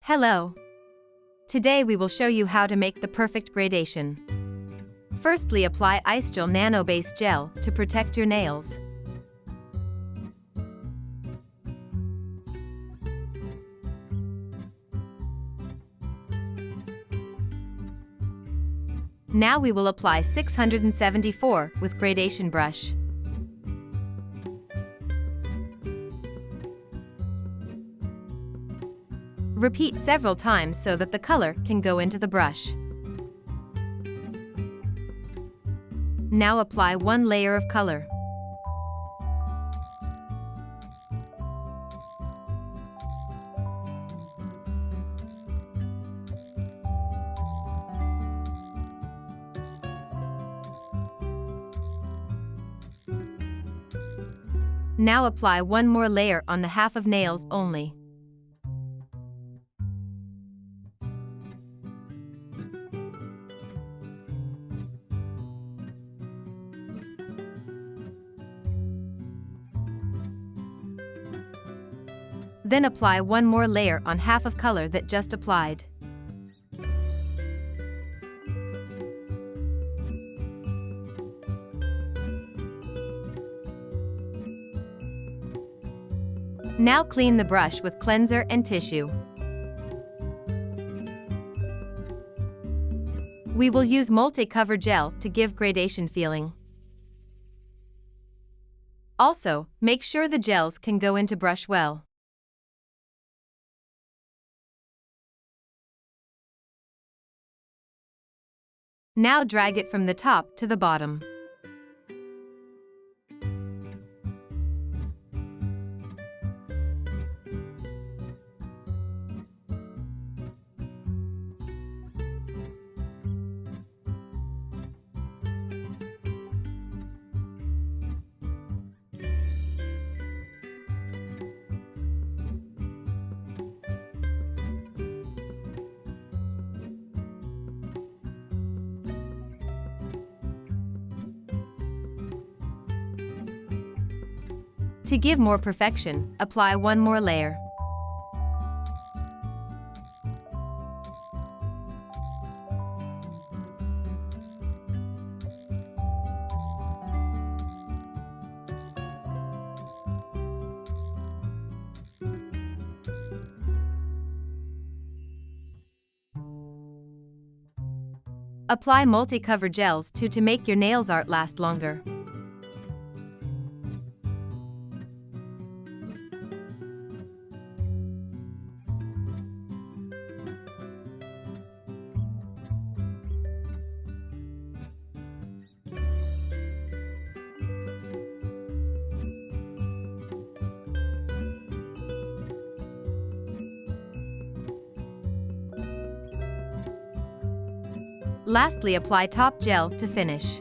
Hello. Today we will show you how to make the perfect gradation. Firstly, apply ICEGEL Nano Base Gel to protect your nails. Now we will apply 674 with gradation brush. Repeat several times so that the color can go into the brush. Now apply one layer of color. Now apply one more layer on the half of nails only. Then apply one more layer on half of color that just applied. Now clean the brush with cleanser and tissue. We will use multi-cover gel to give gradation feeling. Also, make sure the gels can go into brush well. Now drag it from the top to the bottom. To give more perfection, apply one more layer. Apply multi-cover gels to make your nails art last longer. Lastly, apply top gel to finish.